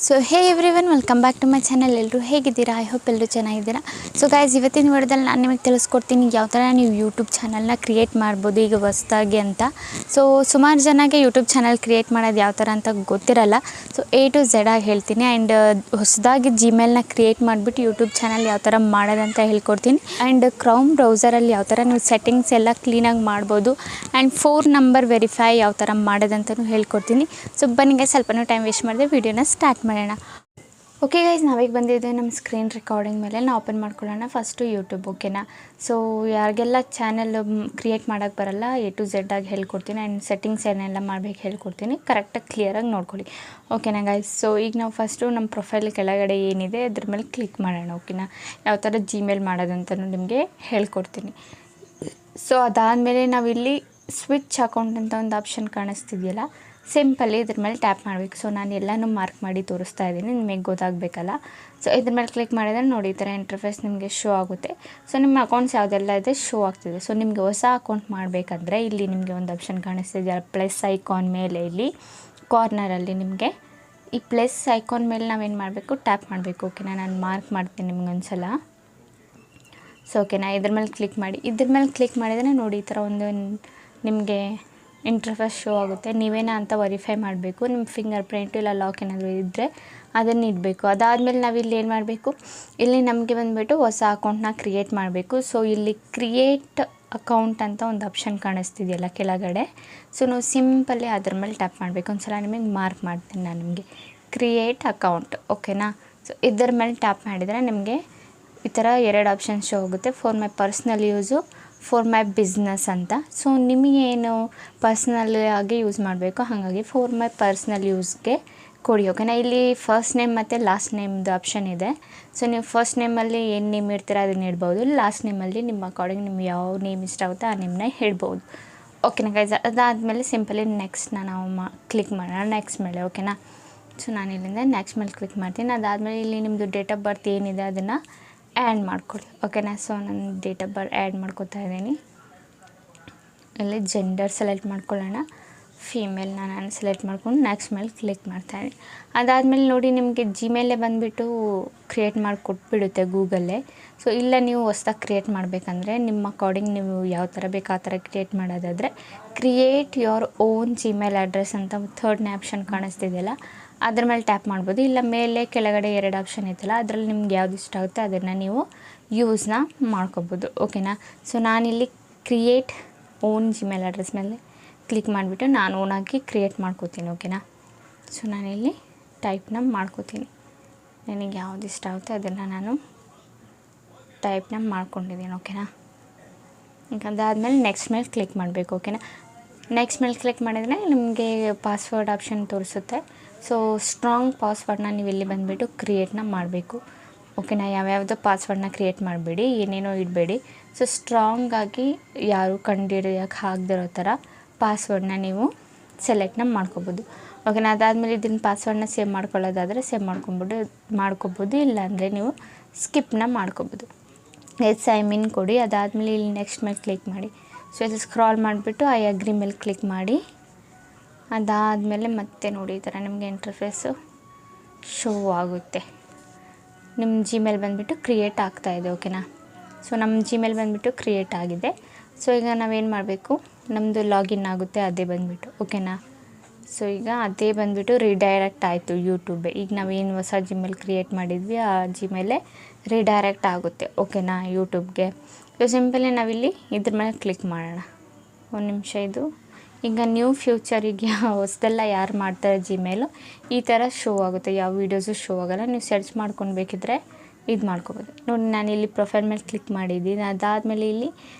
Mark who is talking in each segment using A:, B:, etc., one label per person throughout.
A: So hey everyone welcome back to my channel. ಎಲ್ಲರೂ ಹೇಗಿದ್ದೀರಾ? I hope ಎಲ್ಲರೂ ಚೆನ್ನಾಗಿದ್ದೀರಾ. ಸೊ ಗೈಸ್, ಇವತ್ತಿನ ವಿಡಿಯೋದಲ್ಲಿ ನಾನು ನಿಮಗೆ ತಿಳಿಸ್ಕೊಡ್ತೀನಿ ಯಾವ ಥರ ನೀವು ಯೂಟ್ಯೂಬ್ ಚಾನಲ್ನ ಕ್ರಿಯೇಟ್ ಮಾಡ್ಬೋದು ಈಗ ಹೊಸ್ದಾಗಿ ಅಂತ. ಸೊ ಸುಮಾರು ಜನಕ್ಕೆ ಯೂಟ್ಯೂಬ್ ಚಾನಲ್ ಕ್ರಿಯೇಟ್ ಮಾಡೋದು ಯಾವ ಥರ ಅಂತ ಗೊತ್ತಿರಲ್ಲ. ಸೊ A to Z ಆಗಿ ಹೇಳ್ತೀನಿ. ಆ್ಯಂಡ್ ಹೊಸದಾಗಿ ಜಿಮೇಲ್ನ ಕ್ರಿಯೇಟ್ ಮಾಡಿಬಿಟ್ಟು ಯೂಟ್ಯೂಬ್ ಚಾನಲ್ ಯಾವ ಥರ ಮಾಡೋದಂತ ಹೇಳ್ಕೊಡ್ತೀನಿ. ಆ್ಯಂಡ್ ಕ್ರೌಮ್ ಬ್ರೌಸರಲ್ಲಿ ಯಾವ ಥರ ನೀವು ಸೆಟ್ಟಿಂಗ್ಸ್ ಎಲ್ಲ ಕ್ಲೀನಾಗಿ ಮಾಡ್ಬೋದು. ಆ್ಯಂಡ್ 4 ನಂಬರ್ ವೆರಿಫೈ ಯಾವ ಥರ ಮಾಡೋದಂತಲೂ ಹೇಳ್ಕೊಡ್ತೀನಿ. ಸೊ ಬನ್ನಿಗೆ ಸ್ವಲ್ಪನೂ ಟೈಮ್ ವೇಸ್ಟ್ ಮಾಡಿದೆ ವಿಡಿಯೋನ ಸ್ಟಾರ್ಟ್ ಮಾಡೋಣ. ಓಕೆ ಗೈಸ್, ನಾವೀಗ ಬಂದಿದ್ದೇವೆ ನಮ್ಮ ಸ್ಕ್ರೀನ್ ರೆಕಾರ್ಡಿಂಗ್ ಮೇಲೆ. ನಾವು ಓಪನ್ ಮಾಡ್ಕೊಳ್ಳೋಣ ಫಸ್ಟು ಯೂಟ್ಯೂಬ್. ಓಕೆನಾ? ಸೊ ಯಾರಿಗೆಲ್ಲ ಚಾನಲ್ ಕ್ರಿಯೇಟ್ ಮಾಡೋಕ್ಕೆ ಬರಲ್ಲ A to Z ಆಗಿ ಹೇಳ್ಕೊಡ್ತೀನಿ. ಆ್ಯಂಡ್ ಸೆಟ್ಟಿಂಗ್ಸ್ ಏನೆಲ್ಲ ಮಾಡಬೇಕು ಹೇಳ್ಕೊಡ್ತೀನಿ. ಕರೆಕ್ಟಾಗಿ ಕ್ಲಿಯರಾಗಿ ನೋಡ್ಕೊಳ್ಳಿ. ಓಕೆನಾ ಗೈಸ್? ಸೊ ಈಗ ನಾವು ಫಸ್ಟು ನಮ್ಮ ಪ್ರೊಫೈಲ್ ಕೆಳಗಡೆ ಏನಿದೆ ಅದ್ರ ಮೇಲೆ ಕ್ಲಿಕ್ ಮಾಡೋಣ. ಓಕೆನಾ? ಯಾವ ಥರ ಜಿಮೇಲ್ ಮಾಡೋದಂತಲೂ ನಿಮಗೆ ಹೇಳ್ಕೊಡ್ತೀನಿ. ಸೊ ಅದಾದಮೇಲೆ ನಾವಿಲ್ಲಿ ಸ್ವಿಚ್ ಅಕೌಂಟ್ ಅಂತ ಒಂದು ಆಪ್ಷನ್ ಕಾಣಿಸ್ತಿದೆಯಲ್ಲ, ಸಿಂಪಲ್ಲಿ ಇದ್ರ ಮೇಲೆ ಟ್ಯಾಪ್ ಮಾಡಬೇಕು. ಸೊ ನಾನು ಎಲ್ಲನೂ ಮಾರ್ಕ್ ಮಾಡಿ ತೋರಿಸ್ತಾ ಇದ್ದೀನಿ, ನಿಮಗೆ ಗೊತ್ತಾಗಬೇಕಲ್ಲ. ಸೊ ಇದ್ರ ಮೇಲೆ ಕ್ಲಿಕ್ ಮಾಡಿದರೆ ನೋಡಿ ಈ ಥರ ಇಂಟರ್ಫೇಸ್ ನಿಮಗೆ ಶೋ ಆಗುತ್ತೆ. ಸೊ ನಿಮ್ಮ ಅಕೌಂಟ್ಸ್ ಯಾವುದೆಲ್ಲ ಇದೆ ಶೋ ಆಗ್ತಿದೆ. ಸೊ ನಿಮಗೆ ಹೊಸ ಅಕೌಂಟ್ ಮಾಡಬೇಕಂದ್ರೆ ಇಲ್ಲಿ ನಿಮಗೆ ಒಂದು ಆಪ್ಷನ್ ಕಾಣಿಸ್ತಿದೆಯಲ್ಲ, ಪ್ಲಸ್ ಐಕಾನ್ ಮೇಲೆ ಇಲ್ಲಿ ಕಾರ್ನರಲ್ಲಿ ನಿಮಗೆ ಈ ಪ್ಲಸ್ ಐಕಾನ್ ಮೇಲೆ ನಾವೇನು ಮಾಡಬೇಕು, ಟ್ಯಾಪ್ ಮಾಡಬೇಕು. ಓಕೆನಾ? ನಾನು ಮಾರ್ಕ್ ಮಾಡ್ತೀನಿ ನಿಮ್ಗೊಂದು ಸಲ. ಸೊ ಓಕೆನಾ, ಇದ್ರ ಮೇಲೆ ಕ್ಲಿಕ್ ಮಾಡಿ. ಇದ್ರ ಮೇಲೆ ಕ್ಲಿಕ್ ಮಾಡಿದರೆ ನೋಡಿ ಈ ಥರ ಒಂದು ನಿಮಗೆ ಇಂಟರ್ಫೇಸ್ ಶೋ ಆಗುತ್ತೆ. ನೀವೇನ ಅಂತ ವೆರಿಫೈ ಮಾಡಬೇಕು. ನಿಮ್ಮ ಫಿಂಗರ್ ಪ್ರಿಂಟು ಇಲ್ಲ ಲಾಕ್ ಏನಾದರೂ ಇದ್ದರೆ ಅದನ್ನು ಇಡಬೇಕು. ಅದಾದಮೇಲೆ ನಾವಿಲ್ಲಿ ಏನು ಮಾಡಬೇಕು, ಇಲ್ಲಿ ನಮಗೆ ಬಂದುಬಿಟ್ಟು ಹೊಸ ಅಕೌಂಟ್ನ ಕ್ರಿಯೇಟ್ ಮಾಡಬೇಕು. ಸೊ ಇಲ್ಲಿ ಕ್ರಿಯೇಟ್ ಅಕೌಂಟ್ ಅಂತ ಒಂದು ಆಪ್ಷನ್ ಕಾಣಿಸ್ತಿದೆಯಲ್ಲ ಕೆಳಗಡೆ, ಸೊ ನಾವು ಸಿಂಪಲ್ಲಿ ಅದ್ರ ಮೇಲೆ ಟ್ಯಾಪ್ ಮಾಡಬೇಕು. ಒಂದು ಸಲ ನಿಮಗೆ ಮಾರ್ಕ್ ಮಾಡ್ತೀನಿ ನಾನು ನಿಮಗೆ, ಕ್ರಿಯೇಟ್ ಅಕೌಂಟ್. ಓಕೆನಾ? ಸೊ ಇದರ ಮೇಲೆ ಟ್ಯಾಪ್ ಮಾಡಿದರೆ ನಿಮಗೆ ಈ ಥರ 2 ಆಪ್ಷನ್ ಶೋ ಆಗುತ್ತೆ, for my personal use, for my business ಅಂತ. ಸೊ ನಿಮಗೇನು ಪರ್ಸ್ನಲ್ ಆಗಿ ಯೂಸ್ ಮಾಡಬೇಕು, ಹಾಗಾಗಿ ಫಾರ್ ಮೈ ಪರ್ಸ್ನಲ್ ಯೂಸ್ಗೆ ಕೊಡಿ. ಓಕೆನಾ? ಇಲ್ಲಿ ಫಸ್ಟ್ ನೇಮ್ ಮತ್ತು ಲಾಸ್ಟ್ ನೇಮ್ದು ಆಪ್ಷನ್ ಇದೆ. ಸೊ ನೀವು ಫಸ್ಟ್ ನೇಮಲ್ಲಿ ಏನು ನೇಮ್ ಇಡ್ತೀರಾ ಅದನ್ನು ಇಡ್ಬೋದು. ಲಾಸ್ಟ್ ನೇಮಲ್ಲಿ ನಿಮ್ಮ ಅಕಾರ್ಡಿಂಗ್ ನಿಮ್ಗೆ ಯಾವ ನೇಮ್ ಇಷ್ಟ ಆಗುತ್ತೆ ಆ ನೇಮ್ನ ಹೇಳ್ಬೋದು. ಓಕೆನಾ ಗೈಸ್? ಅದಾದಮೇಲೆ ಸಿಂಪಲಿ ನೆಕ್ಸ್ಟ್ನ ನಾವು ಕ್ಲಿಕ್ ಮಾಡೋಣ, ನೆಕ್ಸ್ಟ್ ಮೇಲೆ. ಓಕೆನಾ? ಸೊ ನಾನು ಇಲ್ಲಿಂದ ನೆಕ್ಸ್ಟ್ ಮೇಲೆ ಕ್ಲಿಕ್ ಮಾಡ್ತೀನಿ. ಅದಾದಮೇಲೆ ಇಲ್ಲಿ ನಿಮ್ಮದು ಡೇಟ್ ಆಫ್ ಬರ್ತ್ ಏನಿದೆ ಅದನ್ನು ಆ್ಯಡ್ ಮಾಡ್ಕೊಳ್ಳಿ. ಓಕೆನಾ? ಸೊ ನಾನು ಡೇಟ್ ಆಫ್ ಬರ್ತ್ ಆ್ಯಡ್ ಮಾಡ್ಕೊತಾ ಇದ್ದೀನಿ. ಇಲ್ಲಿ ಜೆಂಡರ್ ಸೆಲೆಕ್ಟ್ ಮಾಡ್ಕೊಳ್ಳೋಣ, ಫೀಮೇಲ್ನ ನಾನು ಸೆಲೆಕ್ಟ್ ಮಾಡ್ಕೊಂಡು ನೆಕ್ಸ್ಟ್ ಮೇಲೆ ಕ್ಲಿಕ್ ಮಾಡ್ತಾಯಿದ್ದೀನಿ. ಅದಾದಮೇಲೆ ನೋಡಿ ನಿಮಗೆ ಜಿಮೇಲೇ ಬಂದುಬಿಟ್ಟು ಕ್ರಿಯೇಟ್ ಮಾಡಿ ಕೊಟ್ಬಿಡುತ್ತೆ ಗೂಗಲ್ಲೇ. ಸೊ ಇಲ್ಲ ನೀವು ಹೊಸ್ದಾಗಿ ಕ್ರಿಯೇಟ್ ಮಾಡಬೇಕಂದ್ರೆ ನಿಮ್ಮ ಅಕಾರ್ಡಿಂಗ್ ನೀವು ಯಾವ ಥರ ಬೇಕು ಆ ಥರ ಕ್ರಿಯೇಟ್ ಮಾಡೋದಾದರೆ create your own Gmail address ಅಂತ 3ನೇ ಆಪ್ಷನ್ ಕಾಣಿಸ್ತಿದೆಯಲ್ಲ ಅದ್ರ ಮೇಲೆ ಟ್ಯಾಪ್ ಮಾಡ್ಬೋದು. ಇಲ್ಲ ಮೇಲೆ ಕೆಳಗಡೆ 2 ಆಪ್ಷನ್ ಐತಲ್ಲ ಅದರಲ್ಲಿ ನಿಮ್ಗೆ ಯಾವ್ದು ಇಷ್ಟ ಆಗುತ್ತೆ ಅದನ್ನು ನೀವು ಯೂಸ್ನ ಮಾಡ್ಕೋಬೋದು. ಓಕೆನಾ? ಸೊ ನಾನಿಲ್ಲಿ ಕ್ರಿಯೇಟ್ ಓನ್ ಜಿಮೇಲ್ ಅಡ್ರೆಸ್ ಮೇಲೆ ಕ್ಲಿಕ್ ಮಾಡಿಬಿಟ್ಟು ನಾನು ಓನಾಗಿ ಕ್ರಿಯೇಟ್ ಮಾಡ್ಕೋತೀನಿ. ಓಕೆನಾ? ಸೊ ನಾನಿಲ್ಲಿ ಟೈಪ್ನ ಮಾಡ್ಕೋತೀನಿ. ನನಗೆ ಯಾವ್ದು ಇಷ್ಟ ಆಗುತ್ತೆ ಅದನ್ನು ನಾನು ಟೈಪ್ನ ಮಾಡ್ಕೊಂಡಿದ್ದೀನಿ. ಓಕೆನಾ? ಅದಾದಮೇಲೆ ನೆಕ್ಸ್ಟ್ ಮೇಲೆ ಕ್ಲಿಕ್ ಮಾಡಬೇಕು. ಓಕೆನಾ? ನೆಕ್ಸ್ಟ್ ಮೇಲೆ ಕ್ಲಿಕ್ ಮಾಡಿದರೆ ನಿಮಗೆ ಪಾಸ್ವರ್ಡ್ ಆಪ್ಷನ್ ತೋರಿಸುತ್ತೆ. ಸೊ ಸ್ಟ್ರಾಂಗ್ ಪಾಸ್ವರ್ಡ್ನ ನೀವು ಇಲ್ಲಿ ಬಂದುಬಿಟ್ಟು ಕ್ರಿಯೇಟ್ನ ಮಾಡಬೇಕು. ಓಕೆನಾ? ಯಾವ್ಯಾವುದೋ ಪಾಸ್ವರ್ಡ್ನ ಕ್ರಿಯೇಟ್ ಮಾಡಬೇಡಿ, ಏನೇನೋ ಇಡಬೇಡಿ. ಸೊ ಸ್ಟ್ರಾಂಗಾಗಿ ಯಾರು ಕಂಡುಹಿಡಿಯೋಕ್ಕೆ ಆಗದಿರೋ ಥರ ಪಾಸ್ವರ್ಡ್ನ ನೀವು ಸೆಲೆಕ್ಟ್ನ ಮಾಡ್ಕೋಬೋದು. ಓಕೆನಾ? ಅದಾದಮೇಲೆ ಇದನ್ನ ಪಾಸ್ವರ್ಡ್ನ ಸೇವ್ ಮಾಡ್ಕೊಳ್ಳೋದಾದರೆ ಸೇವ್ ಮಾಡ್ಕೋಬೋದು, ಇಲ್ಲಾಂದರೆ ನೀವು ಸ್ಕಿಪ್ನ ಮಾಡ್ಕೋಬೋದು. ಐ ಕೊಡಿ. ಅದಾದಮೇಲೆ ಇಲ್ಲಿ ನೆಕ್ಸ್ಟ್ ಮೇಲೆ ಕ್ಲಿಕ್ ಮಾಡಿ. ಸೊ ಇಲ್ಲಿ ಸ್ಕ್ರಾಲ್ ಮಾಡಿಬಿಟ್ಟು ಐ ಅಗ್ರಿ ಮೇಲೆ ಕ್ಲಿಕ್ ಮಾಡಿ. ಅದಾದಮೇಲೆ ಮತ್ತೆ ನೋಡಿ ಈ ಥರ ನಿಮಗೆ ಇಂಟರ್ಫೇಸು ಶೋ ಆಗುತ್ತೆ. ನಿಮ್ಮ ಜಿಮೇಲ್ ಬಂದುಬಿಟ್ಟು ಕ್ರಿಯೇಟ್ ಆಗ್ತಾಯಿದೆ. ಓಕೆನಾ? ಸೊ ನಮ್ಮ ಜಿಮೇಲ್ ಬಂದುಬಿಟ್ಟು ಕ್ರಿಯೇಟ್ ಆಗಿದೆ. ಸೊ ಈಗ ನಾವೇನು ಮಾಡಬೇಕು, ನಮ್ಮದು ಲಾಗಿನ್ ಆಗುತ್ತೆ ಅದೇ ಬಂದುಬಿಟ್ಟು. ಓಕೆನಾ? ಸೊ ಈಗ ಅದೇ ಬಂದುಬಿಟ್ಟು ರಿಡೈರೆಕ್ಟ್ ಆಯಿತು ಯೂಟ್ಯೂಬೆ. ಈಗ ನಾವೇನು ಹೊಸ ಜಿಮೇಲ್ ಕ್ರಿಯೇಟ್ ಮಾಡಿದ್ವಿ ಆ ಜಿಮೇಲೆ ರಿಡೈರೆಕ್ಟ್ ಆಗುತ್ತೆ. ಓಕೆನಾ? ಯೂಟ್ಯೂಬ್ಗೆ. ಸೊ ಸಿಂಪಲಿ ನಾವಿಲ್ಲಿ ಇದ್ರ ಮೇಲೆ ಕ್ಲಿಕ್ ಮಾಡೋಣ. ಒಂದು ನಿಮಿಷ. ಇದು ಈಗ ನ್ಯೂ ಫ್ಯೂಚರಿಗೆ ಹೊಸದೆಲ್ಲ ಯಾರು ಮಾಡ್ತಾರೆ ಜಿಮೇಲು ಈ ಥರ ಶೋ ಆಗುತ್ತೆ, ಯಾವ ವೀಡಿಯೋಸು ಶೋ ಆಗೋಲ್ಲ. ನೀವು ಸರ್ಚ್ ಮಾಡ್ಕೊಂಡು ಬೇಕಿದ್ರೆ ಇದು ಮಾಡ್ಕೊಬೋದು. ನೋಡಿ ನಾನಿಲ್ಲಿ ಪ್ರೊಫೈಲ್ ಮೇಲೆ ಕ್ಲಿಕ್ ಮಾಡಿದ್ದೀನಿ. ಅದಾದಮೇಲೆ ಇಲ್ಲಿ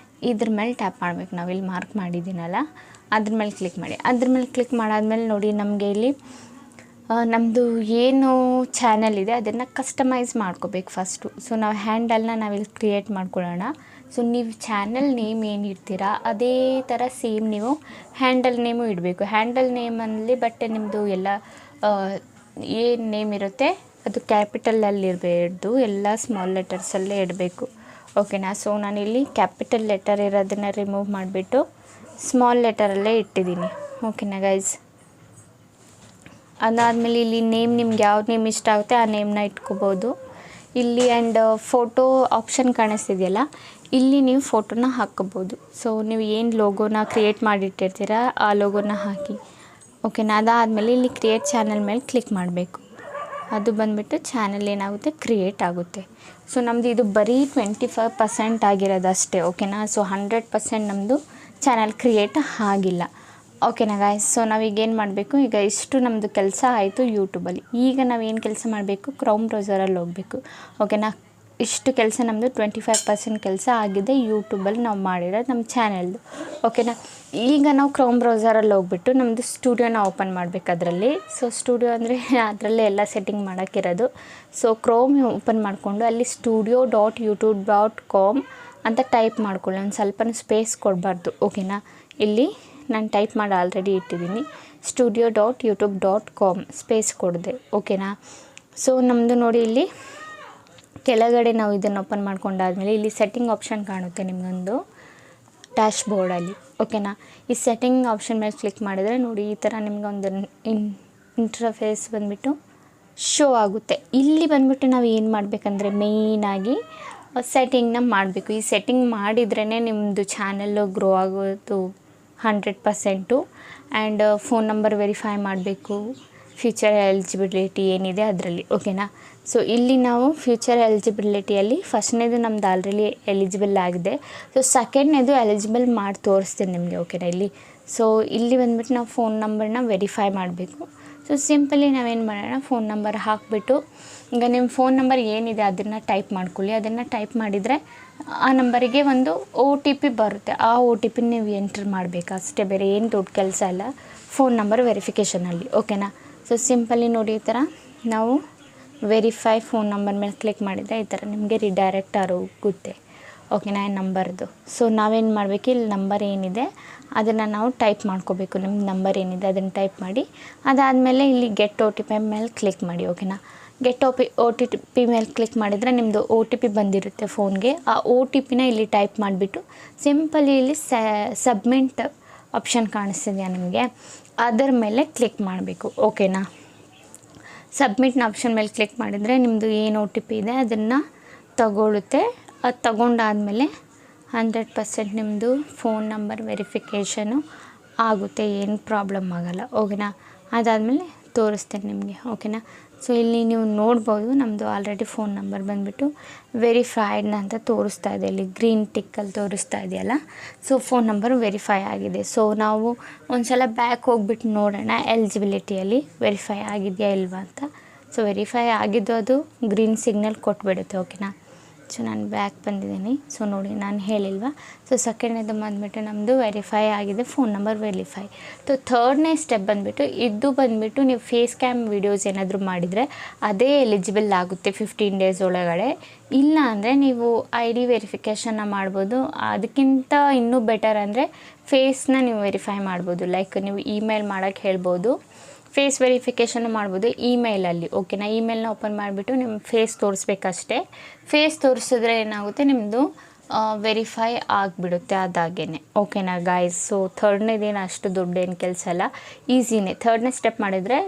A: ಇದ್ರ ಮೇಲೆ ಟ್ಯಾಪ್ ಮಾಡಬೇಕು. ನಾವಿಲ್ಲಿ ಮಾರ್ಕ್ ಮಾಡಿದ್ದೀನಲ್ಲ ಅದ್ರ ಮೇಲೆ ಕ್ಲಿಕ್ ಮಾಡಿ. ಅದ್ರ ಮೇಲೆ ಕ್ಲಿಕ್ ಮಾಡಾದ್ಮೇಲೆ ನೋಡಿ ನಮಗೆ ಇಲ್ಲಿ ನಮ್ಮದು ಏನು ಚಾನಲ್ ಇದೆ ಅದನ್ನು ಕಸ್ಟಮೈಸ್ ಮಾಡ್ಕೋಬೇಕು ಫಸ್ಟು. ಸೊ ನಾವು ಹ್ಯಾಂಡಲ್ನ ನಾವಿಲ್ಲಿ ಕ್ರಿಯೇಟ್ ಮಾಡ್ಕೊಳ್ಳೋಣ. ಸೊ ನೀವು ಚಾನಲ್ ನೇಮ್ ಏನು ಇಡ್ತೀರಾ ಅದೇ ಥರ ಸೇಮ್ ನೀವು ಹ್ಯಾಂಡಲ್ ನೇಮು ಇಡಬೇಕು. ಹ್ಯಾಂಡಲ್ ನೇಮಲ್ಲಿ ಬಟ್ ನಿಮ್ಮದು ಎಲ್ಲ ಏನು ನೇಮ್ ಇರುತ್ತೆ ಅದು ಕ್ಯಾಪಿಟಲಲ್ಲಿ ಇರಬೇಡ್ದು, ಎಲ್ಲ ಸ್ಮಾಲ್ ಲೆಟರ್ಸಲ್ಲೇ ಇಡಬೇಕು. ಓಕೆನಾ? ಸೊ ನಾನಿಲ್ಲಿ ಕ್ಯಾಪಿಟಲ್ ಲೆಟರ್ ಇರೋದನ್ನು ರಿಮೂವ್ ಮಾಡಿಬಿಟ್ಟು ಸ್ಮಾಲ್ ಲೆಟರಲ್ಲೇ ಇಟ್ಟಿದ್ದೀನಿ. ಓಕೆನಾ ಗೈಸ್? ಅದಾದಮೇಲೆ ಇಲ್ಲಿ ನೇಮ್ ನಿಮ್ಗೆ ಯಾವ ನೇಮ್ ಇಷ್ಟ ಆಗುತ್ತೆ ಆ ನೇಮ್ನ ಇಟ್ಕೋಬೋದು. ಇಲ್ಲಿ ಆ್ಯಂಡ್ ಫೋಟೋ ಆಪ್ಷನ್ ಕಾಣಿಸ್ತಿದೆಯಲ್ಲ, ಇಲ್ಲಿ ನೀವು ಫೋಟೋನ ಹಾಕ್ಕೋಬೋದು. ಸೊ ನೀವು ಏನು ಲೋಗೋನ ಕ್ರಿಯೇಟ್ ಮಾಡಿಟ್ಟಿರ್ತೀರ ಆ ಲೋಗೋನ ಹಾಕಿ. ಓಕೆನಾ. ಅದಾದಮೇಲೆ ಇಲ್ಲಿ ಕ್ರಿಯೇಟ್ ಚಾನಲ್ ಮೇಲೆ ಕ್ಲಿಕ್ ಮಾಡಬೇಕು. ಅದು ಬಂದುಬಿಟ್ಟು ಚಾನಲ್ ಏನಾಗುತ್ತೆ ಕ್ರಿಯೇಟ್ ಆಗುತ್ತೆ. ಸೊ ನಮ್ಮದು ಇದು ಬರೀ 25% ಆಗಿರೋದು ಅಷ್ಟೇ. ಓಕೆನಾ. ಸೊ 100% ನಮ್ಮದು ಚಾನಲ್ ಕ್ರಿಯೇಟ್ ಆಗಿಲ್ಲ. ಓಕೆನಾ ಗಾಯ್ಸ್. ಸೊ ನಾವೀಗೇನು ಮಾಡಬೇಕು, ಈಗ ಇಷ್ಟು ನಮ್ಮದು ಕೆಲಸ ಆಯಿತು ಯೂಟ್ಯೂಬಲ್ಲಿ. ಈಗ ನಾವೇನು ಕೆಲಸ ಮಾಡಬೇಕು, ಕ್ರೋಮ್ ಬ್ರೌಸರಲ್ಲಿ ಹೋಗಬೇಕು. ಓಕೆನಾ. ಇಷ್ಟು ಕೆಲಸ ನಮ್ಮದು 25% ಕೆಲಸ ಆಗಿದೆ ಯೂಟ್ಯೂಬಲ್ಲಿ ನಾವು ಮಾಡಿರೋದು ನಮ್ಮ ಚಾನಲ್ದು. ಓಕೆನಾ. ಈಗ ನಾವು ಕ್ರೋಮ್ ಬ್ರೌಸರಲ್ಲಿ ಹೋಗ್ಬಿಟ್ಟು ನಮ್ಮದು ಸ್ಟುಡಿಯೋನ ಓಪನ್ ಮಾಡಬೇಕು ಅದರಲ್ಲಿ. ಸೊ ಸ್ಟುಡಿಯೋ ಅಂದರೆ ಅದರಲ್ಲೇ ಎಲ್ಲ ಸೆಟ್ಟಿಂಗ್ ಮಾಡೋಕ್ಕಿರೋದು. ಸೊ ಕ್ರೋಮ್ ಓಪನ್ ಮಾಡಿಕೊಂಡು ಅಲ್ಲಿ studio.youtube.com ಅಂತ ಟೈಪ್ ಮಾಡ್ಕೊಳ್ಳಿ. ಒಂದು ಸ್ವಲ್ಪನೂ ಸ್ಪೇಸ್ ಕೊಡಬಾರ್ದು. ಓಕೆನಾ. ಇಲ್ಲಿ ನಾನು ಟೈಪ್ ಮಾಡಿ ಆಲ್ರೆಡಿ ಇಟ್ಟಿದ್ದೀನಿ, studio.youtube.com ಸ್ಪೇಸ್ ಕೊಡಿದೆ. ಓಕೆನಾ. ಸೊ ನಮ್ಮದು ನೋಡಿ ಇಲ್ಲಿ ಕೆಳಗಡೆ ನಾವು ಇದನ್ನು ಓಪನ್ ಮಾಡ್ಕೊಂಡಾದ್ಮೇಲೆ ಇಲ್ಲಿ ಸೆಟ್ಟಿಂಗ್ ಆಪ್ಷನ್ ಕಾಣುತ್ತೆ ನಿಮಗೊಂದು ಡ್ಯಾಶ್ ಬೋರ್ಡಲ್ಲಿ. ಓಕೆನಾ. ಈ ಸೆಟ್ಟಿಂಗ್ ಆಪ್ಷನ್ ಮೇಲೆ ಕ್ಲಿಕ್ ಮಾಡಿದರೆ ನೋಡಿ ಈ ಥರ ನಿಮ್ಗೊಂದು ಇಂಟರ್ಫೇಸ್ ಬಂದುಬಿಟ್ಟು ಶೋ ಆಗುತ್ತೆ. ಇಲ್ಲಿ ಬಂದುಬಿಟ್ಟು ನಾವು ಏನು ಮಾಡಬೇಕಂದ್ರೆ ಮೇಯ್ನಾಗಿ ಸೆಟ್ಟಿಂಗ್ನ ಮಾಡಬೇಕು. ಈ ಸೆಟ್ಟಿಂಗ್ ಮಾಡಿದ್ರೇ ನಿಮ್ಮದು ಚಾನಲ್ಲು ಗ್ರೋ ಆಗೋದು 100%. ಆ್ಯಂಡ್ ಫೋನ್ ನಂಬರ್ ವೆರಿಫೈ ಮಾಡಬೇಕು, ಫ್ಯೂಚರ್ ಎಲಿಜಿಬಿಲಿಟಿ ಏನಿದೆ ಅದರಲ್ಲಿ. ಓಕೆನಾ. ಸೊ ಇಲ್ಲಿ ನಾವು ಫ್ಯೂಚರ್ ಎಲಿಜಿಬಿಲಿಟಿಯಲ್ಲಿ ಫಸ್ಟ್ನೇದು ನಮ್ದು ಆಲ್ರೆಡಿ ಎಲಿಜಿಬಲ್ ಆಗಿದೆ. ಸೊ ಸೆಕೆಂಡ್ನೇದು ಎಲಿಜಿಬಲ್ ಮಾಡಿ ತೋರಿಸ್ತೀನಿ ನಿಮಗೆ. ಓಕೆನಾ. ಇಲ್ಲಿ ಸೊ ಇಲ್ಲಿ ಬಂದುಬಿಟ್ಟು ನಾವು ಫೋನ್ ನಂಬರ್ನ ವೆರಿಫೈ ಮಾಡಬೇಕು. ಸೊ ಸಿಂಪಲಿ ನಾವೇನು ಮಾಡೋಣ, ಫೋನ್ ನಂಬರ್ ಹಾಕಿಬಿಟ್ಟು ಈಗ ನಿಮ್ಮ ಫೋನ್ ನಂಬರ್ ಏನಿದೆ ಅದನ್ನು ಟೈಪ್ ಮಾಡ್ಕೊಳ್ಳಿ. ಅದನ್ನು ಟೈಪ್ ಮಾಡಿದರೆ ಆ ನಂಬರಿಗೆ ಒಂದು OTP ಬರುತ್ತೆ. ಆ OTP ನೀವು ಎಂಟ್ರ್ ಮಾಡಬೇಕು ಅಷ್ಟೇ, ಬೇರೆ ಏನು ದೊಡ್ಡ ಕೆಲಸ ಇಲ್ಲ ಫೋನ್ ನಂಬರ್ ವೆರಿಫಿಕೇಷನಲ್ಲಿ. ಓಕೆನಾ. ಸೊ ಸಿಂಪಲಿ ನೋಡಿ ಈ ಥರ ನಾವು ವೆರಿಫೈ ಫೋನ್ ನಂಬರ್ ಮೇಲೆ ಕ್ಲಿಕ್ ಮಾಡಿದರೆ ಈ ಥರ ನಿಮಗೆ ರಿಡೈರೆಕ್ಟ್ ಆಗುತ್ತೆ. ಓಕೆನಾ. ನಂಬರ್ದು. ಸೊ ನಾವೇನು ಮಾಡಬೇಕು, ಇಲ್ಲಿ ನಂಬರ್ ಏನಿದೆ ಅದನ್ನು ನಾವು ಟೈಪ್ ಮಾಡ್ಕೋಬೇಕು. ನಿಮ್ಮ ನಂಬರ್ ಏನಿದೆ ಅದನ್ನು ಟೈಪ್ ಮಾಡಿ ಅದಾದಮೇಲೆ ಇಲ್ಲಿ ಗೆಟ್ OTP ಮೇಲೆ ಕ್ಲಿಕ್ ಮಾಡಿ. ಓಕೆನಾ. ಗೆಟ್ OTP ಮೇಲೆ ಕ್ಲಿಕ್ ಮಾಡಿದರೆ ನಿಮ್ಮದು OTP ಬಂದಿರುತ್ತೆ ಫೋನ್ಗೆ. ಆ OTPನ ಇಲ್ಲಿ ಟೈಪ್ ಮಾಡಿಬಿಟ್ಟು ಸಿಂಪಲಿ ಇಲ್ಲಿ ಸಬ್ಮಿಟ್ ಆಪ್ಷನ್ ಕಾಣಿಸ್ತಿದೆಯಾ ನಿಮಗೆ, ಅದರ ಮೇಲೆ ಕ್ಲಿಕ್ ಮಾಡಬೇಕು. ಓಕೆನಾ. ಸಬ್ಮಿಟ್ನ ಆಪ್ಷನ್ ಮೇಲೆ ಕ್ಲಿಕ್ ಮಾಡಿದರೆ ನಿಮ್ಮದು ಏನು OTP ಇದೆ ಅದನ್ನು ತಗೊಳ್ಳುತ್ತೆ. ಅದು ತಗೊಂಡಾದಮೇಲೆ 100% ನಿಮ್ಮದು ಫೋನ್ ನಂಬರ್ ವೆರಿಫಿಕೇಷನು ಆಗುತ್ತೆ, ಏನು ಪ್ರಾಬ್ಲಮ್ ಆಗೋಲ್ಲ. ಓಕೆನಾ. ಅದಾದಮೇಲೆ ತೋರಿಸ್ತೇನೆ ನಿಮಗೆ. ಓಕೆನಾ. ಸೊ ಇಲ್ಲಿ ನೀವು ನೋಡ್ಬೋದು ನಮ್ಮದು ಆಲ್ರೆಡಿ ಫೋನ್ ನಂಬರ್ ಬಂದುಬಿಟ್ಟು ವೆರಿಫೈಡ್ನ ಅಂತ ತೋರಿಸ್ತಾ ಇದೆ. ಇಲ್ಲಿ ಗ್ರೀನ್ ಟಿಕ್ಕಲ್ಲಿ ತೋರಿಸ್ತಾ ಇದೆಯಲ್ಲ. ಸೊ ಫೋನ್ ನಂಬರ್ ವೆರಿಫೈ ಆಗಿದೆ. ಸೊ ನಾವು ಒಂದು ಸಲ ಬ್ಯಾಕ್ ಹೋಗ್ಬಿಟ್ಟು ನೋಡೋಣ ಎಲಿಜಿಬಿಲಿಟಿಯಲ್ಲಿ ವೆರಿಫೈ ಆಗಿದೆಯಾ ಇಲ್ವಾ ಅಂತ. ಸೊ ವೆರಿಫೈ ಆಗಿದ್ದು ಅದು ಗ್ರೀನ್ ಸಿಗ್ನಲ್ ಕೊಟ್ಬಿಡುತ್ತೆ. ಓಕೆನಾ. ಸೊ ನಾನು ಬ್ಯಾಕ್ ಬಂದಿದ್ದೀನಿ. ಸೊ ನೋಡಿ ನಾನು ಹೇಳಿಲ್ವಾ. ಸೊ ಸೆಕೆಂಡ್ನೇದು ಬಂದುಬಿಟ್ಟು ನಮ್ಮದು ವೆರಿಫೈ ಆಗಿದೆ, ಫೋನ್ ನಂಬರ್ ವೆರಿಫೈ. ಸೊ ಥರ್ಡ್ನೇ ಸ್ಟೆಪ್ ಬಂದುಬಿಟ್ಟು ಇದು ಬಂದುಬಿಟ್ಟು ನೀವು ಫೇಸ್ ಕ್ಯಾಮ್ ವೀಡಿಯೋಸ್ ಏನಾದರೂ ಮಾಡಿದರೆ ಅದೇ ಎಲಿಜಿಬಲ್ ಆಗುತ್ತೆ 15 ಡೇಸ್ ಒಳಗಡೆ. ಇಲ್ಲ ಅಂದರೆ ನೀವು ID ವೆರಿಫಿಕೇಷನ್ನ ಮಾಡ್ಬೋದು. ಅದಕ್ಕಿಂತ ಇನ್ನೂ ಬೆಟರ್ ಅಂದರೆ ಫೇಸ್ನ ನೀವು ವೆರಿಫೈ ಮಾಡ್ಬೋದು. ಲೈಕ್ ನೀವು ಇಮೇಲ್ ಮಾಡೋಕ್ಕೆ ಹೇಳ್ಬೋದು, ಫೇಸ್ ವೆರಿಫಿಕೇಷನ್ ಮಾಡ್ಬೋದು ಇಮೇಲಲ್ಲಿ. ಓಕೆನಾ. ಇಮೇಲ್ನ ಓಪನ್ ಮಾಡಿಬಿಟ್ಟು ನಿಮ್ಮ ಫೇಸ್ ತೋರಿಸ್ಬೇಕಷ್ಟೇ. ಫೇಸ್ ತೋರಿಸಿದ್ರೆ ಏನಾಗುತ್ತೆ, ನಿಮ್ಮದು ವೆರಿಫೈ ಆಗಿಬಿಡುತ್ತೆ ಅದಾಗೇ. ಓಕೆನಾ ಗಾಯ್ಸ್. ಸೊ ಥರ್ಡ್ನೇದೇನು ಅಷ್ಟು ದೊಡ್ಡೇನು ಕೆಲಸ ಅಲ್ಲ, ಈಸಿನೇ. ಥರ್ಡ್ನೇ ಸ್ಟೆಪ್ ಮಾಡಿದರೆ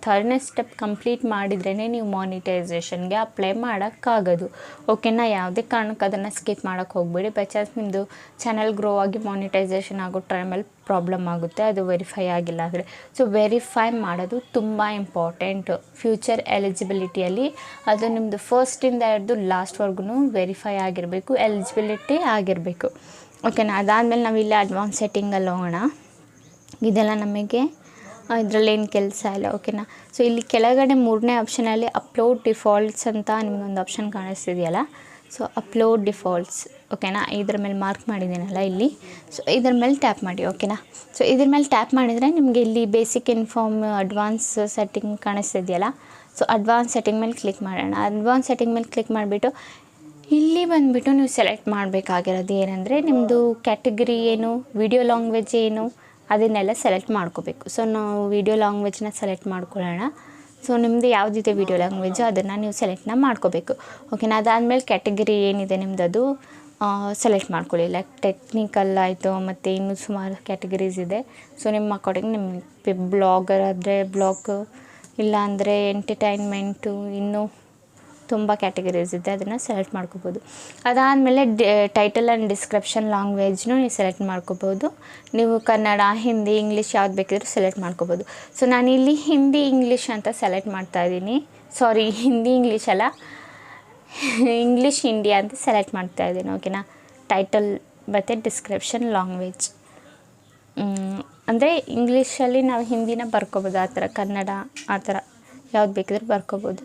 A: ಥರ್ಡ್ನೇ ಸ್ಟೆಪ್ ಕಂಪ್ಲೀಟ್ ಮಾಡಿದ್ರೇ ನೀವು ಮಾನಿಟೈಸೇಷನ್ಗೆ ಅಪ್ಲೈ ಮಾಡೋಕ್ಕಾಗೋದು. ಓಕೆನಾ. ಯಾವುದೇ ಕಾರಣಕ್ಕೆ ಅದನ್ನು ಸ್ಕಿಪ್ ಮಾಡೋಕ್ಕೆ ಹೋಗಬೇಡಿ. ಬೈ ಚಾನ್ಸ್ ನಿಮ್ಮದು ಚಾನಲ್ ಗ್ರೋ ಆಗಿ ಮಾನಿಟೈಸೇಷನ್ ಆಗೋ ಟೈಮಲ್ಲಿ ಪ್ರಾಬ್ಲಮ್ ಆಗುತ್ತೆ, ಅದು ವೆರಿಫೈ ಆಗಿಲ್ಲ ಅಂದರೆ. ಸೊ ವೆರಿಫೈ ಮಾಡೋದು ತುಂಬ ಇಂಪಾರ್ಟೆಂಟು ಫ್ಯೂಚರ್ ಎಲಿಜಿಬಿಲಿಟಿಯಲ್ಲಿ. ಅದು ನಿಮ್ಮದು ಫಸ್ಟಿಂದ ಹಿಡಿದು ಲಾಸ್ಟ್ವರೆಗೂ ವೆರಿಫೈ ಆಗಿರಬೇಕು, ಎಲಿಜಿಬಿಲಿಟಿ ಆಗಿರಬೇಕು. ಓಕೆನಾ. ಅದಾದಮೇಲೆ ನಾವು ಇಲ್ಲಿ ಅಡ್ವಾನ್ಸ್ ಸೆಟ್ಟಿಂಗಲ್ಲಿ ಹೋಗೋಣ. ಇದೆಲ್ಲ ನಮಗೆ ಇದರಲ್ಲೇನು ಕೆಲಸ ಇಲ್ಲ. ಓಕೆನಾ. ಸೊ ಇಲ್ಲಿ ಕೆಳಗಡೆ 3ನೇ ಆಪ್ಷನಲ್ಲಿ ಅಪ್ಲೋಡ್ ಡಿಫಾಲ್ಟ್ಸ್ ಅಂತ ನಿಮಗೊಂದು ಆಪ್ಷನ್ ಕಾಣಿಸ್ತಿದೆಯಲ್ಲ. So upload defaults. ಓಕೆನಾ. ಇದ್ರ ಮೇಲೆ ಮಾರ್ಕ್ ಮಾಡಿದ್ದೀನಲ್ಲ ಇಲ್ಲಿ. ಸೊ ಇದ್ರ ಮೇಲೆ ಟ್ಯಾಪ್ ಮಾಡಿ. ಓಕೆನಾ. ಸೊ ಇದ್ರ ಮೇಲೆ ಟ್ಯಾಪ್ ಮಾಡಿದರೆ ನಿಮಗೆ ಇಲ್ಲಿ ಬೇಸಿಕ್ ಇನ್ಫಾರ್ಮ್ ಅಡ್ವಾನ್ಸ್ ಸೆಟ್ಟಿಂಗ್ ಕಾಣಿಸ್ತಿದೆಯಲ್ಲ. ಸೊ ಅಡ್ವಾನ್ಸ್ ಸೆಟ್ಟಿಂಗ್ ಮೇಲೆ ಕ್ಲಿಕ್ ಮಾಡೋಣ. ಅಡ್ವಾನ್ಸ್ ಸೆಟ್ಟಿಂಗ್ ಮೇಲೆ ಕ್ಲಿಕ್ ಮಾಡಿಬಿಟ್ಟು ಇಲ್ಲಿ ಬಂದುಬಿಟ್ಟು ನೀವು ಸೆಲೆಕ್ಟ್ ಮಾಡಬೇಕಾಗಿರೋದು ಏನಂದರೆ ನಿಮ್ಮದು ಕ್ಯಾಟಗರಿ ಏನು, ವಿಡಿಯೋ ಲ್ಯಾಂಗ್ವೇಜ್ ಏನು, ಅದನ್ನೆಲ್ಲ ಸೆಲೆಕ್ಟ್ ಮಾಡ್ಕೋಬೇಕು. ಸೊ ನಾವು ವಿಡಿಯೋ ಲ್ಯಾಂಗ್ವೇಜ್ನ ಸೆಲೆಕ್ಟ್ ಮಾಡ್ಕೊಳ್ಳೋಣ. ಸೊ ನಿಮ್ಮದು ಯಾವುದಿದೆ ವಿಡಿಯೋ ಲ್ಯಾಂಗ್ವೇಜು ಅದನ್ನು ನೀವು ಸೆಲೆಕ್ಟ್ನ ಮಾಡ್ಕೋಬೇಕು. ಓಕೆನಾ. ಅದಾದಮೇಲೆ ಕ್ಯಾಟಗರಿ ಏನಿದೆ ನಿಮ್ಮದು ಅದು ಸೆಲೆಕ್ಟ್ ಮಾಡ್ಕೊಳ್ಳಿ. ಲೈಕ್ ಟೆಕ್ನಿಕಲ್ ಆಯಿತು, ಮತ್ತು ಇನ್ನೂ ಸುಮಾರು ಕ್ಯಾಟಗರೀಸ್ ಇದೆ. ಸೊ ನಿಮ್ಮ ಅಕಾರ್ಡಿಂಗ್ ನಿಮ್ಮ ಬ್ಲಾಗರ್ ಆದರೆ ಬ್ಲಾಗ್, ಇಲ್ಲ ಅಂದರೆ ಎಂಟರ್ಟೈನ್ಮೆಂಟು, ಇನ್ನೂ ತುಂಬ ಕ್ಯಾಟಗರೀಸ್ ಇದೆ, ಅದನ್ನು ಸೆಲೆಕ್ಟ್ ಮಾಡ್ಕೋಬೋದು. ಅದಾದಮೇಲೆ ಟೈಟಲ್ ಆ್ಯಂಡ್ ಡಿಸ್ಕ್ರಿಪ್ಷನ್ ಲ್ಯಾಂಗ್ವೇಜ್ನು ನೀವು ಸೆಲೆಕ್ಟ್ ಮಾಡ್ಕೋಬೋದು. ನೀವು ಕನ್ನಡ, ಹಿಂದಿ, ಇಂಗ್ಲೀಷ್ ಯಾವ್ದು ಬೇಕಿದ್ರೂ ಸೆಲೆಕ್ಟ್ ಮಾಡ್ಕೋಬೋದು. ಸೊ ನಾನಿಲ್ಲಿ ಹಿಂದಿ ಇಂಗ್ಲೀಷ್ ಅಂತ ಸೆಲೆಕ್ಟ್ ಮಾಡ್ತಾಯಿದ್ದೀನಿ. ಸಾರಿ, ಹಿಂದಿ ಇಂಗ್ಲೀಷ್ ಅಲ್ಲ, ಇಂಗ್ಲೀಷ್ ಇಂಡಿಯಾ ಅಂತ ಸೆಲೆಕ್ಟ್ ಮಾಡ್ತಾಯಿದ್ದೀನಿ. ಓಕೆನಾ. ಟೈಟಲ್ ಮತ್ತು ಡಿಸ್ಕ್ರಿಪ್ಷನ್ ಲ್ಯಾಂಗ್ವೇಜ್ ಅಂದರೆ ಇಂಗ್ಲೀಷಲ್ಲಿ ನಾವು ಹಿಂದಿನ ಬರ್ಕೋಬೋದು, ಆ ಥರ ಕನ್ನಡ ಆ ಥರ ಯಾವ್ದು ಬೇಕಿದ್ರೂ ಬರ್ಕೋಬೋದು.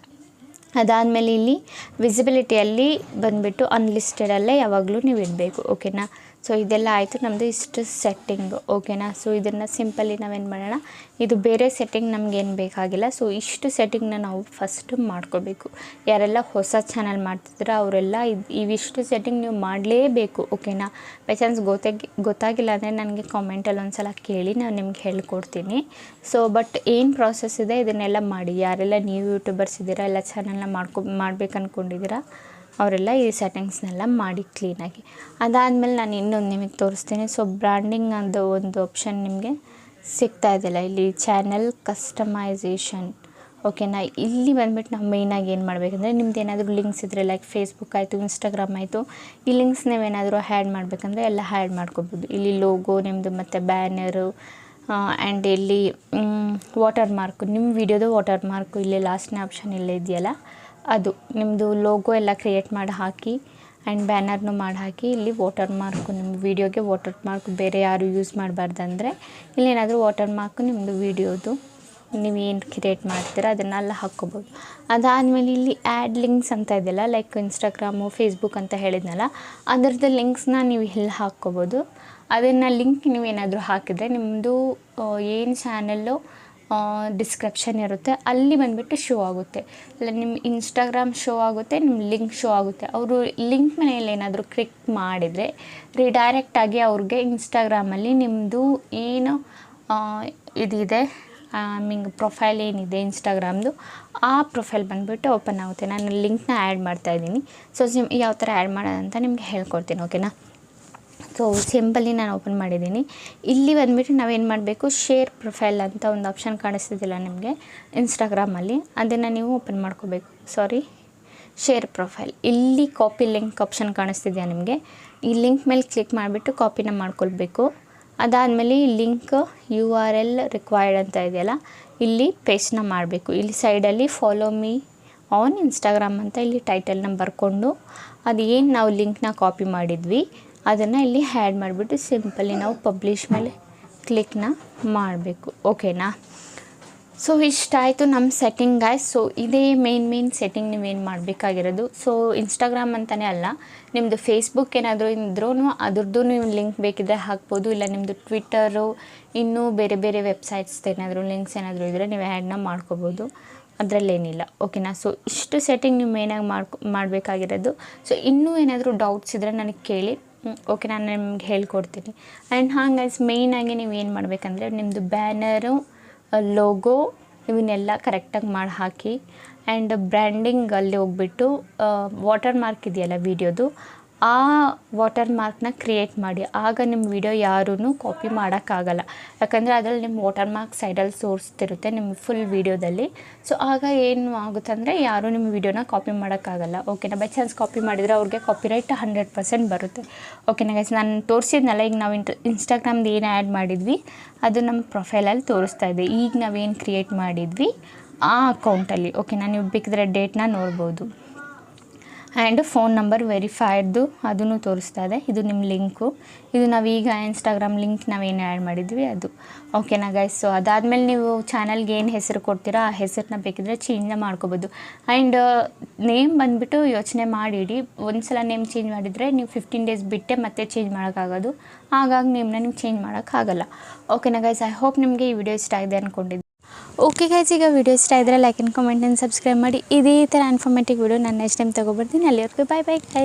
A: ಅದಾದಮೇಲೆ ಇಲ್ಲಿ ವಿಸಿಬಿಲಿಟಿಯಲ್ಲಿ ಬಂದುಬಿಟ್ಟು ಅನ್ಲಿಸ್ಟೆಡಲ್ಲೇ ಯಾವಾಗಲೂ ನೀವು ಇಡಬೇಕು. ಓಕೆನಾ. ಸೊ ಇದೆಲ್ಲ ಆಯಿತು ನಮ್ಮದು ಇಷ್ಟು ಸೆಟ್ಟಿಂಗು. ಓಕೆನಾ. ಸೊ ಇದನ್ನು ಸಿಂಪಲಿ ನಾವೇನು ಮಾಡೋಣ, ಇದು ಬೇರೆ ಸೆಟ್ಟಿಂಗ್ ನಮಗೇನು ಬೇಕಾಗಿಲ್ಲ. ಸೊ ಇಷ್ಟು ಸೆಟ್ಟಿಂಗ್ನ ನಾವು ಫಸ್ಟು ಮಾಡ್ಕೋಬೇಕು. ಯಾರೆಲ್ಲ ಹೊಸ ಚಾನಲ್ ಮಾಡ್ತಿದ್ರೆ ಅವರೆಲ್ಲ ಇವಿಷ್ಟು ಸೆಟ್ಟಿಂಗ್ ನೀವು ಮಾಡಲೇಬೇಕು. ಓಕೆನಾ. ಬೈ ಚಾನ್ಸ್ ಗೊತ್ತಾಗಿಲ್ಲ ಅಂದರೆ ನನಗೆ ಕಾಮೆಂಟಲ್ಲಿ ಒಂದು ಸಲ ಕೇಳಿ, ನಾನು ನಿಮ್ಗೆ ಹೇಳ್ಕೊಡ್ತೀನಿ. ಸೊ ಬಟ್ ಏನು ಪ್ರಾಸೆಸ್ ಇದೆ ಇದನ್ನೆಲ್ಲ ಮಾಡಿ. ಯಾರೆಲ್ಲ ನೀವು ಯೂಟ್ಯೂಬರ್ಸ್ ಇದ್ದೀರಾ, ಎಲ್ಲ ಚಾನಲ್ನ ಮಾಡ್ಬೇಕು ಅಂದ್ಕೊಂಡಿದ್ದೀರಾ ಅವರೆಲ್ಲ ಈ ಸೆಟ್ಟಿಂಗ್ಸ್ನೆಲ್ಲ ಮಾಡಿ ಕ್ಲೀನಾಗಿ. ಅದಾದಮೇಲೆ ನಾನು ಇನ್ನೊಂದು ನಿಮಗೆ ತೋರಿಸ್ತೀನಿ. ಸೊ ಬ್ರ್ಯಾಂಡಿಂಗ್ ಅದು ಒಂದು ಆಪ್ಷನ್ ನಿಮಗೆ ಸಿಗ್ತಾ ಇದೆಯಲ್ಲ ಇಲ್ಲಿ, ಚಾನಲ್ ಕಸ್ಟಮೈಸೇಷನ್. ಓಕೆನಾ. ಇಲ್ಲಿ ಬಂದುಬಿಟ್ಟು ನಾವು ಮೇಯ್ನಾಗಿ ಏನು ಮಾಡಬೇಕಂದ್ರೆ, ನಿಮ್ದು ಏನಾದರೂ ಲಿಂಕ್ಸ್ ಇದ್ದರೆ ಲೈಕ್ ಫೇಸ್ಬುಕ್ ಆಯಿತು, ಇನ್ಸ್ಟಾಗ್ರಾಮ್ ಆಯಿತು, ಈ ಲಿಂಕ್ಸ್ ನೀವೇನಾದರೂ ಹ್ಯಾಡ್ ಮಾಡಬೇಕಂದ್ರೆ ಎಲ್ಲ ಹ್ಯಾಡ್ ಮಾಡ್ಕೋಬೋದು. ಇಲ್ಲಿ ಲೋಗೋ ನಿಮ್ಮದು ಮತ್ತು ಬ್ಯಾನರು ಆ್ಯಂಡ್ ಇಲ್ಲಿ ವಾಟರ್ ಮಾರ್ಕು, ನಿಮ್ಮ ವಿಡಿಯೋದು ವಾಟರ್ ಮಾರ್ಕು ಇಲ್ಲಿ ಲಾಸ್ಟ್ನೇ ಆಪ್ಷನ್ ಇಲ್ಲೇ ಇದೆಯಲ್ಲ ಅದು ನಿಮ್ಮದು ಲೋಗೋ ಎಲ್ಲ ಕ್ರಿಯೇಟ್ ಮಾಡಿ ಹಾಕಿ ಆ್ಯಂಡ್ ಬ್ಯಾನರ್ನು ಮಾಡಿ ಹಾಕಿ. ಇಲ್ಲಿ ವಾಟರ್ ಮಾರ್ಕು, ನಿಮ್ಮ ವೀಡಿಯೋಗೆ ವಾಟರ್ ಮಾರ್ಕ್ ಬೇರೆ ಯಾರು ಯೂಸ್ ಮಾಡಬಾರ್ದಂದ್ರೆ ಇಲ್ಲೇನಾದರೂ ವಾಟರ್ ಮಾರ್ಕು ನಿಮ್ಮದು ವೀಡಿಯೋದು ನೀವೇನು ಕ್ರಿಯೇಟ್ ಮಾಡ್ತೀರಾ ಅದನ್ನೆಲ್ಲ ಹಾಕ್ಕೋಬೋದು. ಅದಾದಮೇಲೆ ಇಲ್ಲಿ ಆ್ಯಡ್ ಲಿಂಕ್ಸ್ ಅಂತ ಇದೆಯಲ್ಲ, ಲೈಕ್ ಇನ್ಸ್ಟಾಗ್ರಾಮು, ಫೇಸ್ಬುಕ್ ಅಂತ ಹೇಳಿದ್ನಲ್ಲ, ಅದರದ್ದು ಲಿಂಕ್ಸ್ನ ನೀವು ಇಲ್ಲಿ ಹಾಕ್ಕೋಬೋದು. ಅದನ್ನು ಲಿಂಕ್ ನೀವೇನಾದರೂ ಹಾಕಿದರೆ ನಿಮ್ಮದು ಏನು ಚಾನಲ್ಲು ಡಿಸ್ಕ್ರಿಪ್ಷನ್ ಇರುತ್ತೆ ಅಲ್ಲಿ ಬಂದುಬಿಟ್ಟು ಶೋ ಆಗುತ್ತೆ. ಇಲ್ಲ ನಿಮ್ಮ ಇನ್ಸ್ಟಾಗ್ರಾಮ್ ಶೋ ಆಗುತ್ತೆ, ನಿಮ್ಮ ಲಿಂಕ್ ಶೋ ಆಗುತ್ತೆ. ಅವರು ಲಿಂಕ್ ಮೇಲೆ ಏನಾದರೂ ಕ್ಲಿಕ್ ಮಾಡಿದರೆ ರಿಡೈರೆಕ್ಟಾಗಿ ಅವ್ರಿಗೆ ಇನ್ಸ್ಟಾಗ್ರಾಮಲ್ಲಿ ನಿಮ್ಮದು ಏನು ಇದಿದೆ ಮೀನ್ಸ್ ಪ್ರೊಫೈಲ್ ಏನಿದೆ ಇನ್ಸ್ಟಾಗ್ರಾಮ್ದು, ಆ ಪ್ರೊಫೈಲ್ ಬಂದುಬಿಟ್ಟು ಓಪನ್ ಆಗುತ್ತೆ. ನಾನು ಲಿಂಕ್ನ ಆ್ಯಡ್ ಮಾಡ್ತಾಯಿದ್ದೀನಿ. ಸೊ ಯಾವ ಥರ ಆ್ಯಡ್ ಮಾಡೋದಂತ ನಿಮಗೆ ಹೇಳ್ಕೊಡ್ತೀನಿ. ಓಕೆನಾ. ಸೊ ಸಿಂಪಲಿ ನಾನು ಓಪನ್ ಮಾಡಿದ್ದೀನಿ. ಇಲ್ಲಿ ಬಂದುಬಿಟ್ಟು ನಾವೇನು ಮಾಡಬೇಕು, ಶೇರ್ ಪ್ರೊಫೈಲ್ ಅಂತ ಒಂದು ಆಪ್ಷನ್ ಕಾಣಿಸ್ತಿದ್ದಿಲ್ಲ ನಿಮಗೆ ಇನ್ಸ್ಟಾಗ್ರಾಮಲ್ಲಿ, ಅದನ್ನು ನೀವು ಓಪನ್ ಮಾಡ್ಕೋಬೇಕು. ಸಾರಿ, ಶೇರ್ ಪ್ರೊಫೈಲ್. ಇಲ್ಲಿ ಕಾಪಿ ಲಿಂಕ್ ಆಪ್ಷನ್ ಕಾಣಿಸ್ತಿದೆಯಾ ನಿಮಗೆ, ಈ ಲಿಂಕ್ ಮೇಲೆ ಕ್ಲಿಕ್ ಮಾಡಿಬಿಟ್ಟು ಕಾಪಿನ ಮಾಡ್ಕೊಳ್ಬೇಕು. ಅದಾದಮೇಲೆ ಈ ಲಿಂಕ್ URL ರಿಕ್ವೈರ್ಡ್ ಅಂತ ಇದೆಯಲ್ಲ, ಇಲ್ಲಿ ಪೇಸ್ಟ್ನ ಮಾಡಬೇಕು. ಇಲ್ಲಿ ಸೈಡಲ್ಲಿ ಫಾಲೋ ಮೀ ಆನ್ ಇನ್ಸ್ಟಾಗ್ರಾಮ್ ಅಂತ ಇಲ್ಲಿ ಟೈಟಲ್ನ ಬರ್ಕೊಂಡು ಅದು ಏನು ನಾವು ಲಿಂಕ್ನ ಕಾಪಿ ಮಾಡಿದ್ವಿ ಅದನ್ನು ಇಲ್ಲಿ ಹ್ಯಾಡ್ ಮಾಡಿಬಿಟ್ಟು ಸಿಂಪಲಿ ನಾವು ಪಬ್ಲಿಷ್ ಮೇಲೆ ಕ್ಲಿಕ್ನ ಮಾಡಬೇಕು. ಓಕೆನಾ. ಸೊ ಇಷ್ಟಾಯಿತು ನಮ್ಮ ಸೆಟ್ಟಿಂಗ್ ಗಾಯ್ಸ್. ಸೊ ಇದೇ ಮೇನ್ ಸೆಟ್ಟಿಂಗ್ ನೀವೇನು ಮಾಡಬೇಕಾಗಿರೋದು. ಸೊ ಇನ್ಸ್ಟಾಗ್ರಾಮ್ ಅಂತಲೇ ಅಲ್ಲ, ನಿಮ್ಮದು ಫೇಸ್ಬುಕ್ ಏನಾದರೂ ಇದ್ರೂ ಅದ್ರದ್ದು ನೀವು ಲಿಂಕ್ ಬೇಕಿದ್ದರೆ ಹಾಕ್ಬೋದು. ಇಲ್ಲ ನಿಮ್ಮದು ಟ್ವಿಟ್ಟರು, ಇನ್ನೂ ಬೇರೆ ಬೇರೆ ವೆಬ್ಸೈಟ್ಸ್ ಏನಾದರೂ ಲಿಂಕ್ಸ್ ಏನಾದರೂ ಇದ್ದರೆ ನೀವು ಆ್ಯಡ್ನ ಮಾಡ್ಕೋಬೋದು, ಅದರಲ್ಲೇನಿಲ್ಲ. ಓಕೆನಾ. ಸೊ ಇಷ್ಟು ಸೆಟ್ಟಿಂಗ್ ನೀವು ಮೇನಾಗಿ ಮಾಡಬೇಕಾಗಿರೋದು. ಸೊ ಇನ್ನೂ ಏನಾದರೂ ಡೌಟ್ಸ್ ಇದ್ದರೆ ನನಗೆ ಕೇಳಿ. ಓಕೆ, ನಾನು ನಿಮ್ಗೆ ಹೇಳ್ಕೊಡ್ತೀನಿ. ಆ್ಯಂಡ್ ಹಾಗೆ ಮೇಯ್ನಾಗಿ ನೀವು ಏನು ಮಾಡಬೇಕಂದ್ರೆ, ನಿಮ್ಮದು ಬ್ಯಾನರು, ಲೋಗೋ ಇವನ್ನೆಲ್ಲ ಕರೆಕ್ಟಾಗಿ ಮಾಡಿ ಹಾಕಿ. ಆ್ಯಂಡ್ ಬ್ರ್ಯಾಂಡಿಂಗ್ ಅಲ್ಲಿ ಹೋಗ್ಬಿಟ್ಟು ವಾಟರ್ ಮಾರ್ಕ್ ಇದೆಯಲ್ಲ ವೀಡಿಯೋದು, ಆ ವಾಟರ್ ಮಾರ್ಕ್ನ ಕ್ರಿಯೇಟ್ ಮಾಡಿ. ಆಗ ನಿಮ್ಮ ವಿಡಿಯೋ ಯಾರೂ ಕಾಪಿ ಮಾಡೋಕ್ಕಾಗಲ್ಲ. ಯಾಕಂದರೆ ಅದರಲ್ಲಿ ನಿಮ್ಮ ವಾಟರ್ ಮಾರ್ಕ್ ಸೈಡಲ್ಲಿ ತೋರಿಸ್ತಿರುತ್ತೆ ನಿಮ್ಮ ಫುಲ್ ವೀಡಿಯೋದಲ್ಲಿ. ಸೊ ಆಗ ಏನು ಆಗುತ್ತೆ ಅಂದರೆ ಯಾರೂ ನಿಮ್ಮ ವೀಡಿಯೋನ ಕಾಪಿ ಮಾಡೋಕ್ಕಾಗಲ್ಲ. ಓಕೆನಾ. ಬೈ ಚಾನ್ಸ್ ಕಾಪಿ ಮಾಡಿದರೆ ಅವ್ರಿಗೆ ಕಾಪಿರೈಟ್ 100% ಬರುತ್ತೆ. ಓಕೆನಾ ಗೈಸ್, ನಾನು ತೋರಿಸಿದ್ನಲ್ಲ ಈಗ ನಾವು ಇನ್ಸ್ಟಾಗ್ರಾಮ್ದು ಏನು ಆ್ಯಡ್ ಮಾಡಿದ್ವಿ ಅದು ನಮ್ಮ ಪ್ರೊಫೈಲಲ್ಲಿ ತೋರಿಸ್ತಾ ಇದೆ. ಈಗ ನಾವೇನು ಕ್ರಿಯೇಟ್ ಮಾಡಿದ್ವಿ ಆ ಅಕೌಂಟಲ್ಲಿ. ಓಕೆನಾ. ನೀವು ಬೇಕಿದ್ರೆ ಡೇಟ್ನ ನೋಡ್ಬೋದು. ಆ್ಯಂಡ್ ಫೋನ್ ನಂಬರ್ ವೆರಿಫೈಡ್ದು ಅದನ್ನು ತೋರಿಸ್ತಾ ಇದೆ. ಇದು ನಿಮ್ಮ ಲಿಂಕು, ಇದು ನಾವೀಗ ಇನ್ಸ್ಟಾಗ್ರಾಮ್ ಲಿಂಕ್ ನಾವೇನು ಆ್ಯಡ್ ಮಾಡಿದ್ವಿ ಅದು. ಓಕೆನಾ ಗೈಸ್. ಸೊ ಅದಾದಮೇಲೆ ನೀವು ಚಾನಲ್ಗೆ ಏನು ಹೆಸರು ಕೊಡ್ತೀರಾ ಆ ಹೆಸರನ್ನ ಬೇಕಿದ್ರೆ ಚೇಂಜ್ನ ಮಾಡ್ಕೋಬೋದು. ಆ್ಯಂಡ್ ನೇಮ್ ಬಂದುಬಿಟ್ಟು ಯೋಚನೆ ಮಾಡಿಡಿ. ಒಂದು ಸಲ ನೇಮ್ ಚೇಂಜ್ ಮಾಡಿದರೆ ನೀವು 15 ಡೇಸ್ ಬಿಟ್ಟೆ ಮತ್ತೆ ಚೇಂಜ್ ಮಾಡೋಕ್ಕಾಗೋದು. ಹಾಗಾಗಿ ನೇಮ್ನ ನೀವು ಚೇಂಜ್ ಮಾಡೋಕ್ಕಾಗಲ್ಲ. ಓಕೆನಾ ಗೈಸ್. ಐ ಹೋಪ್ ನಿಮಗೆ ಈ ವಿಡಿಯೋ ಇಷ್ಟ ಆಗಿದೆ ಅಂದ್ಕೊಂಡಿದ್ದೆ. ಓಕೆ ಗೈಸ್, ಈಗ ವಿಡಿಯೋ ಇಷ್ಟ ಇದ್ದರೆ like and comment and subscribe ಮಾಡಿ. ಇದೇ ಥರ ಇನ್ಫಾರ್ಮೇಟಿವ್ ವಿಡಿಯೋ ನಾನು ನೆಕ್ಸ್ಟ್ ಟೈಮ್ ತೊಗೊಬರ್ತೀನಿ. ಅಲ್ಲಿವರೆಗೂ ಬಾಯ್ ಬಾಯ್ ಗೈಸ್.